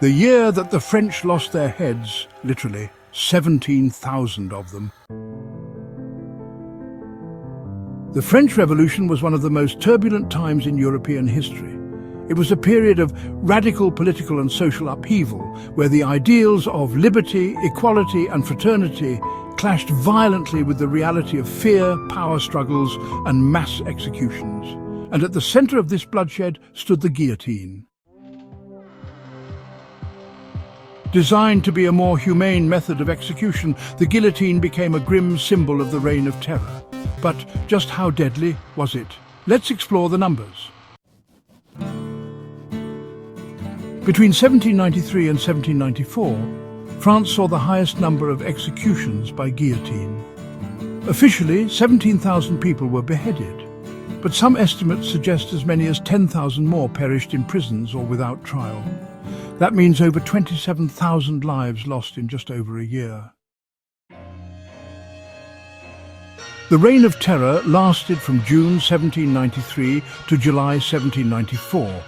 The year that the French lost their heads, literally 17,000 of them. The French Revolution was one of the most turbulent times in European history. It was a period of radical political and social upheaval, where the ideals of liberty, equality and fraternity clashed violently with the reality of fear, power struggles and mass executions. And at the centre of this bloodshed stood the guillotine. Designed to be a more humane method of execution, the guillotine became a grim symbol of the Reign of Terror. But just how deadly was it? Let's explore the numbers. Between 1793 and 1794, France saw the highest number of executions by guillotine. Officially, 17,000 people were beheaded, but some estimates suggest as many as 10,000 more perished in prisons or without trial. That means over 27,000 lives lost in just over a year. The Reign of Terror lasted from June 1793 to July 1794,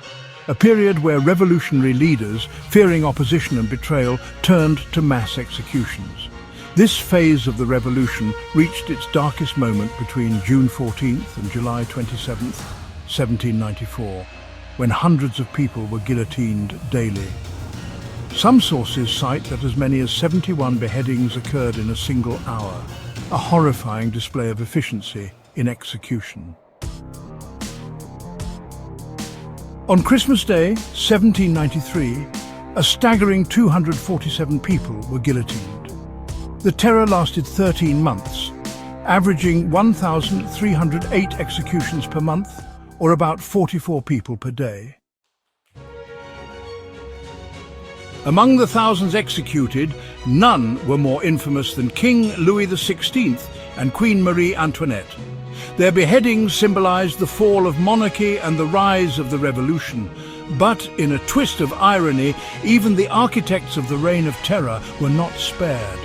a period where revolutionary leaders, fearing opposition and betrayal, turned to mass executions. This phase of the revolution reached its darkest moment between June 14th and July 27th, 1794, when hundreds of people were guillotined daily. Some sources cite that as many as 71 beheadings occurred in a single hour, a horrifying display of efficiency in execution. On Christmas Day, 1793, a staggering 247 people were guillotined. The terror lasted 13 months, averaging 1,308 executions per month, or about 44 people per day. Among the thousands executed, none were more infamous than King Louis XVI and Queen Marie Antoinette. Their beheadings symbolized the fall of monarchy and the rise of the revolution. But in a twist of irony, even the architects of the Reign of Terror were not spared.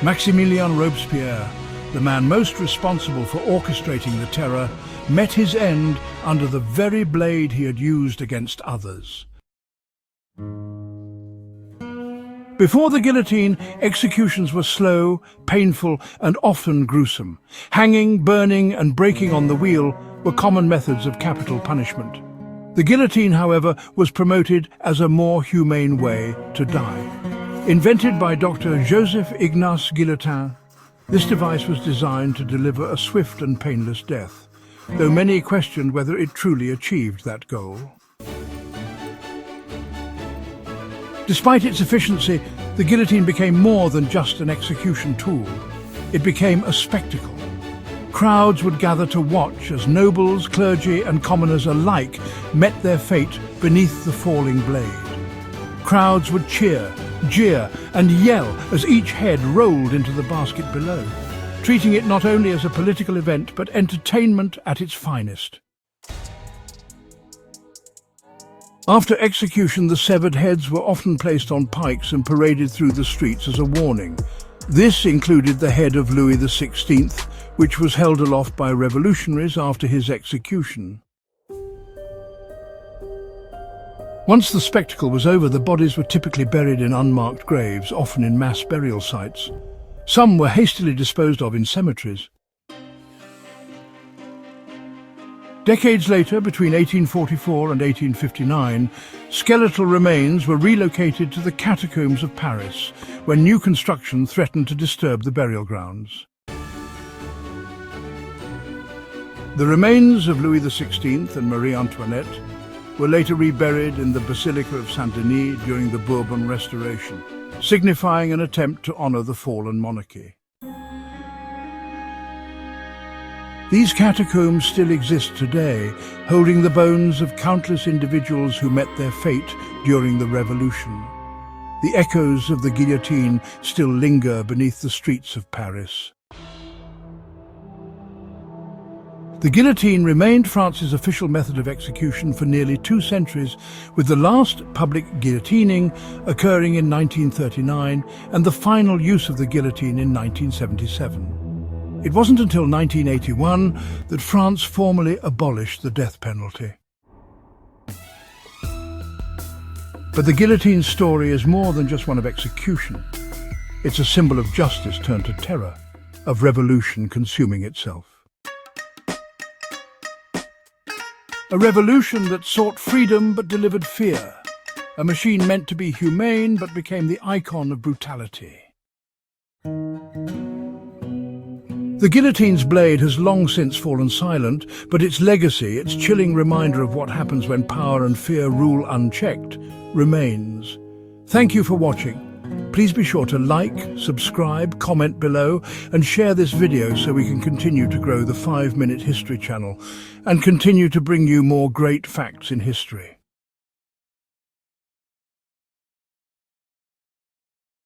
Maximilien Robespierre, the man most responsible for orchestrating the terror, met his end under the very blade he had used against others. Before the guillotine, executions were slow, painful, and often gruesome. Hanging, burning, and breaking on the wheel were common methods of capital punishment. The guillotine, however, was promoted as a more humane way to die. Invented by Dr. Joseph-Ignace Guillotine, this device was designed to deliver a swift and painless death, though many questioned whether it truly achieved that goal. Despite its efficiency, the guillotine became more than just an execution tool. It became a spectacle. Crowds would gather to watch as nobles, clergy and commoners alike met their fate beneath the falling blade. Crowds would cheer, jeer and yell as each head rolled into the basket below, treating it not only as a political event but entertainment at its finest. After execution, the severed heads were often placed on pikes and paraded through the streets as a warning. This included the head of Louis XVI, which was held aloft by revolutionaries after his execution. Once the spectacle was over, the bodies were typically buried in unmarked graves, often in mass burial sites. Some were hastily disposed of in cemeteries. Decades later, between 1844 and 1859, skeletal remains were relocated to the Catacombs of Paris, when new construction threatened to disturb the burial grounds. The remains of Louis XVI and Marie Antoinette were later reburied in the Basilica of Saint-Denis during the Bourbon Restoration, signifying an attempt to honor the fallen monarchy. These catacombs still exist today, holding the bones of countless individuals who met their fate during the Revolution. The echoes of the guillotine still linger beneath the streets of Paris. The guillotine remained France's official method of execution for nearly 2 centuries, with the last public guillotining occurring in 1939 and the final use of the guillotine in 1977. It wasn't until 1981 that France formally abolished the death penalty. But the guillotine's story is more than just one of execution. It's a symbol of justice turned to terror, of revolution consuming itself. A revolution that sought freedom but delivered fear. A machine meant to be humane but became the icon of brutality. The guillotine's blade has long since fallen silent, but its legacy, its chilling reminder of what happens when power and fear rule unchecked, remains. Thank you for watching. Please be sure to like, subscribe, comment below, and share this video so we can continue to grow the 5-Minute History channel and continue to bring you more great facts in history.